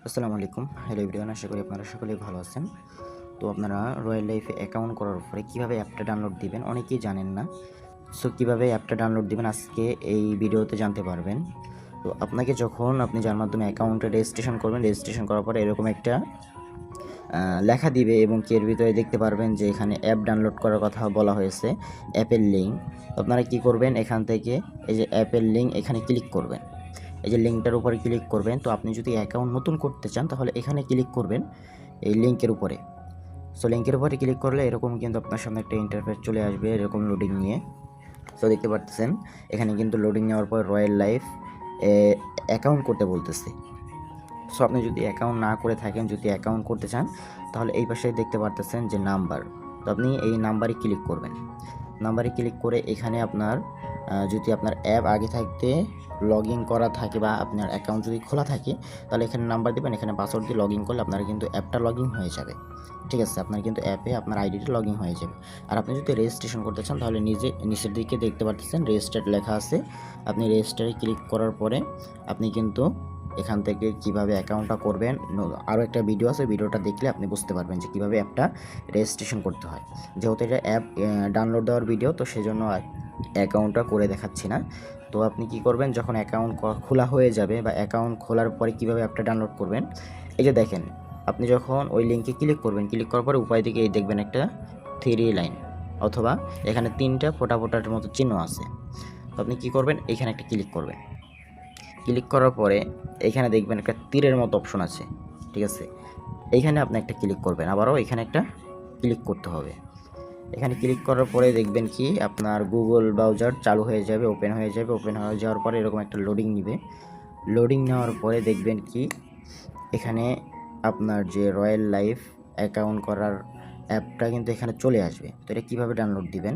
আসসালামু আলাইকুম। Hello everyone, আশা করি আপনারা সকলেই ভালো আছেন। তো আপনারা রয়্যাল লাইফে অ্যাকাউন্ট করার পরে কীভাবে অ্যাপটা ডাউনলোড দিবেন অনেকেই জানেন না। সো কীভাবে অ্যাপটা ডাউনলোড দিবেন আজকে এই ভিডিওতে জানতে পারবেন। তো আপনাকে যখন আপনি যার মাধ্যমে অ্যাকাউন্টে রেজিস্ট্রেশন করবেন, রেজিস্ট্রেশন করার পরে এরকম একটা লেখা দিবে এবং কি এর ভিতরে দেখতে পারবেন যে এখানে অ্যাপ ডাউনলোড করার কথা বলা হয়েছে, অ্যাপের লিঙ্ক। আপনারা কি করবেন, এখান থেকে এই যে অ্যাপের লিঙ্ক এখানে ক্লিক করবেন। এই যে লিঙ্কটার উপরে ক্লিক করবেন। তো আপনি যদি অ্যাকাউন্ট নতুন করতে চান তাহলে এখানে ক্লিক করবেন এই লিঙ্কের উপরে। সো লিঙ্কের উপরে ক্লিক করলে এরকম কিন্তু আপনার সামনে একটা ইন্টারফেস চলে আসবে এরকম লোডিং নিয়ে। সো দেখতে পাচ্ছেন এখানে কিন্তু লোডিং নেওয়ার পর রয়্যাল লাইফ অ্যাকাউন্ট করতে বলতেছে। সো আপনি যদি অ্যাকাউন্ট না করে থাকেন, যদি অ্যাকাউন্ট করতে চান তাহলে এই পাশে দেখতে পারতেছেন যে নাম্বার। তো আপনি এই নাম্বারে ক্লিক করবেন। নাম্বারে ক্লিক করে এখানে আপনার যদি আপনার অ্যাপ আগে থাকতে লগ ইন করা থাকে বা আপনার অ্যাকাউন্ট যদি খোলা থাকে তাহলে এখানে নাম্বার দেবেন, এখানে পাসওয়ার্ড দিয়ে লগ ইন করলে আপনার কিন্তু অ্যাপটা লগ ইন হয়ে যাবে। ঠিক আছে, আপনার কিন্তু অ্যাপে আপনার আইডিটা লগ ইন হয়ে যাবে। আর আপনি যদি রেজিস্ট্রেশন করতে চান তাহলে নিচের দিকে দেখতে পাচ্ছেন রেজিস্টার্ড লেখা আছে। আপনি রেজিস্টারে ক্লিক করার পরে আপনি কিন্তু এখান থেকে কিভাবে অ্যাকাউন্টটা করবেন আরও একটা ভিডিও আছে, ভিডিওটা দেখলে আপনি বুঝতে পারবেন যে কীভাবে অ্যাপটা রেজিস্ট্রেশন করতে হয়। যেহেতু এটা অ্যাপ ডাউনলোড দেওয়ার ভিডিও, তো সেজন্য অ্যাকাউন্টটা করে দেখাচ্ছি না। তো আপনি কি করবেন, যখন অ্যাকাউন্ট খোলা হয়ে যাবে বা অ্যাকাউন্ট খোলার পরে কীভাবে অ্যাপটা ডাউনলোড করবেন, এই যে দেখেন আপনি যখন ওই লিঙ্কে ক্লিক করবেন, ক্লিক করার পরে উপায় দিকে এই দেখবেন একটা 3 লাইন অথবা এখানে 3টা ফোঁটার মতো চিহ্ন আছে। তো আপনি কি করবেন, এখানে একটা ক্লিক করবেন। ক্লিক করার পরে এখানে দেখবেন একটা তীরের মতো অপশন আছে। ঠিক আছে, এইখানে আপনি একটা ক্লিক করবেন, আবারও এখানে একটা ক্লিক করতে হবে। এখানে ক্লিক করার পরে দেখবেন কি আপনার গুগল ব্রাউজার চালু হয়ে যাবে, ওপেন হয়ে যাবে। ওপেন হয়ে যাওয়ার পরে এরকম একটা লোডিং নেবে। লোডিং নেওয়ার পরে দেখবেন কি এখানে আপনার যে রয়্যাল লাইফ অ্যাকাউন্ট করার অ্যাপটা কিন্তু এখানে চলে আসবে। তো এটা কীভাবে ডাউনলোড দিবেন,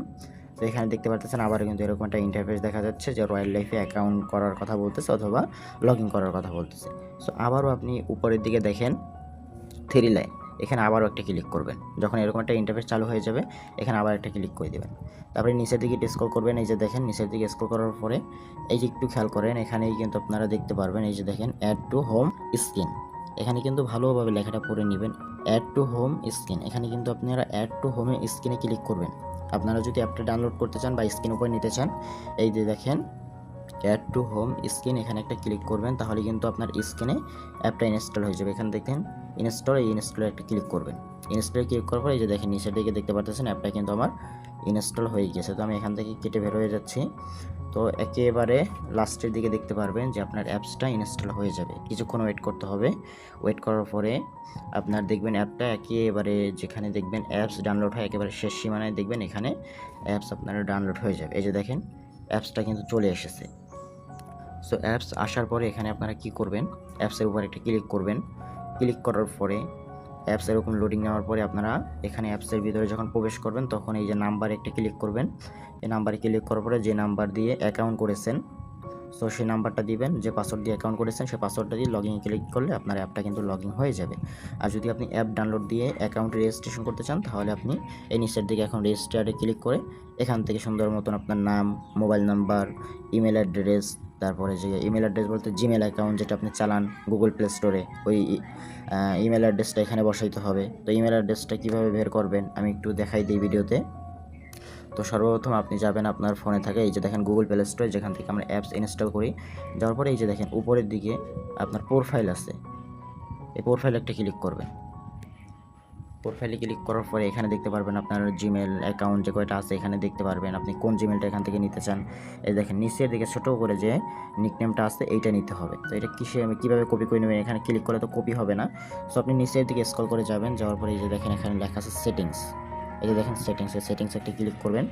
তো এখানে দেখতে পাচ্ছেন আবার কিন্তু এরকম একটা ইন্টারফেস দেখা যাচ্ছে যে রয়্যাল লাইফে অ্যাকাউন্ট করার কথা বলতেছে অথবা লগ ইন করার কথা বলতেছে। সো আবারও আপনি উপরের দিকে দেখেন 3 লাইন, এখানে আবারও একটা ক্লিক করবেন। যখন এরকম একটা ইন্টারফেস চালু হয়ে যাবে এখানে আবার একটা ক্লিক করে দেবেন। তারপরে নিচের দিকে স্ক্রল করবেন। এই যে দেখেন নিচের দিকে স্ক্রল করার পরে এই যে একটু খেয়াল করেন, এখানেই কিন্তু আপনারা দেখতে পারবেন এই যে দেখেন অ্যাড টু হোম স্ক্রিন। এখানে কিন্তু ভালোভাবে লেখাটা পড়ে নেবেন, অ্যাড টু হোম স্ক্রিন। এখানে কিন্তু আপনারা অ্যাড টু হোম স্ক্রিনে ক্লিক করবেন। আপনারা যদি অ্যাপটা ডাউনলোড করতে চান বা স্ক্রিন উপরে নিতে চান, এই যে দেখেন অ্যাড টু হোম স্ক্রিন, এখানে একটা ক্লিক করবেন। তাহলে কিন্তু আপনার স্ক্রিনে অ্যাপটা ইনস্টল হয়ে যাবে। এখানে দেখেন ইনস্টল, এই ইনস্টলে একটা ক্লিক করবেন। ইনস্টলে ক্লিক করার পর এই যে দেখেন নিচের দিকে দেখতে পাচ্ছেন অ্যাপটা কিন্তু আমার ইনস্টল হয়ে গেছে। তো আমি এখান থেকে কেটে বের হয়ে যাচ্ছি। তো একেবারে লাস্টের দিকে দেখতে পারবেন যে আপনার অ্যাপসটা ইনস্টল হয়ে যাবে। কিছুক্ষণ ওয়েট করতে হবে। ওয়েট করার পরে আপনার দেখবেন অ্যাপটা একেবারে যেখানে দেখবেন অ্যাপস ডাউনলোড হয় একেবারে শেষ সীমানায় দেখবেন এখানে অ্যাপস আপনার ডাউনলোড হয়ে যাবে। এই যে দেখেন অ্যাপসটা কিন্তু চলে এসেছে। সো অ্যাপস আসার পরে এখানে আপনারা কি করবেন, অ্যাপসের উপর একটা ক্লিক করবেন। ক্লিক করার পরে অ্যাপস এরকম লোডিং নেওয়ার পরে আপনারা এখানে অ্যাপসের ভিতরে যখন প্রবেশ করবেন তখন এই যে নাম্বারে একটা ক্লিক করবেন। এই নাম্বারে ক্লিক করার পরে যে নাম্বার দিয়ে অ্যাকাউন্ট করেছেন, সো সেই নাম্বারটা দিবেন। যে পাসওয়ার্ড দিয়ে অ্যাকাউন্ট করেছেন সেই পাসওয়ার্ডটা দিয়ে লগ ইন ক্লিক করলে আপনার অ্যাপটা কিন্তু লগ ইন হয়ে যাবে। আর যদি আপনি অ্যাপ ডাউনলোড দিয়ে অ্যাকাউন্টে রেজিস্ট্রেশন করতে চান তাহলে আপনি এই নিচের দিকে এখন রেজিস্টারে ক্লিক করে এখান থেকে সুন্দর মতন আপনার নাম, মোবাইল নাম্বার, ইমেল অ্যাড্রেস, তারপরে যে ইমেল অ্যাড্রেস বলতে জিমেল অ্যাকাউন্ট যেটা আপনি চালান গুগল প্লে স্টোরে, ওই ইমেল অ্যাড্রেসটা এখানে বসাইতে হবে। তো ইমেল অ্যাড্রেসটা কীভাবে বের করবেন আমি একটু দেখাই দিই ভিডিওতে। তো সর্বপ্রথম আপনি যাবেন আপনার ফোনে থাকে এই যে দেখেন গুগল প্লে স্টোরে, যেখান থেকে আমরা অ্যাপস ইনস্টল করি। যাওয়ার পরে এই যে দেখেন উপরের দিকে আপনার প্রোফাইল আছে, এই প্রোফাইলে একটা ক্লিক করবেন। প্রোফাইলে ক্লিক করার পরে এখানে দেখতে পারবেন আপনার জিমেল অ্যাকাউন্ট যে কয়টা আছে এখানে দেখতে পারবেন আপনি কোন জিমেলটা এখান থেকে নিতে চান। এই দেখেন নিচের দিকে ছোটো করে যে নিকনেমটা আছে এইটা নিতে হবে। তো এটা আমি কীভাবে কপি করে নেবেন, এখানে ক্লিক করলে তো কপি হবে না। সো আপনি নিচের দিকে স্ক্রল করে যাবেন, যাওয়ার পরে এই যে দেখেন এখানে লেখা আছে সেটিংস। এই যে দেখেন সেটিংস একটা ক্লিক করবেন।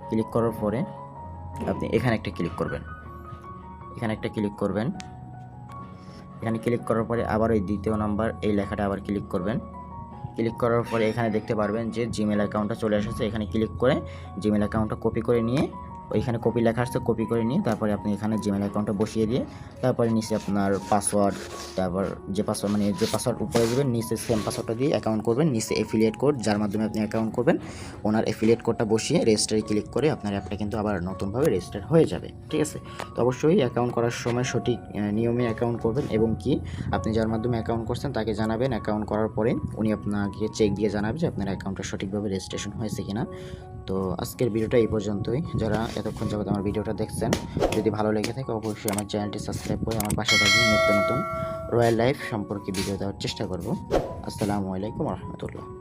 ক্লিক করার পরে আপনি এখানে একটা ক্লিক করবেন। এখানে ক্লিক করার পরে আবার ওই দ্বিতীয় নাম্বার এই লেখাটা আবার ক্লিক করবেন। ক্লিক করার পরে এখানে দেখতে পারবেন যে জিমেল অ্যাকাউন্টটা চলে এসেছে। এখানে ক্লিক করে জিমেল অ্যাকাউন্টটা কপি করে নিয়ে ওইখানে কপি লেখা আসছে, কপি করে নিয়ে তারপরে আপনি এখানে জিমেল অ্যাকাউন্টটা বসিয়ে দিয়ে তারপরে নিচে আপনার পাসওয়ার্ড, তারপর যে পাসওয়ার্ড মানে যে পাসওয়ার্ড উপরে দেবেন নিচে সেম পাসওয়ার্ডটা দিয়ে অ্যাকাউন্ট করবেন। নিচে এফিলিয়েট কোড যার মাধ্যমে আপনি অ্যাকাউন্ট করবেন ওনার এফিলিয়েট কোডটা বসিয়ে রেজিস্টারে ক্লিক করে আপনার অ্যাপটা কিন্তু আবার নতুনভাবে রেজিস্টার হয়ে যাবে। ঠিক আছে, তো অবশ্যই অ্যাকাউন্ট করার সময় সঠিক নিয়মে অ্যাকাউন্ট করবেন এবং কি আপনি যার মাধ্যমে অ্যাকাউন্ট করছেন তাকে জানাবেন। অ্যাকাউন্ট করার পরে উনি আপনাকে চেক দিয়ে জানাবে যে আপনার অ্যাকাউন্টটা সঠিকভাবে রেজিস্ট্রেশন হয়েছে কিনা। তো আজকের ভিডিওটা এই পর্যন্তই। যারা এতক্ষণ যাবত আমার ভিডিওটা দেখছেন, যদি ভালো লেগে থাকে অবশ্যই আমার চ্যানেলটি সাবস্ক্রাইব করে আমার পাশে থাকবেন। নতুন নতুন রয়্যাল লাইফ সম্পর্কে ভিডিও দেওয়ার চেষ্টা করব। আসসালামু আলাইকুম রহমতুল্লাহ।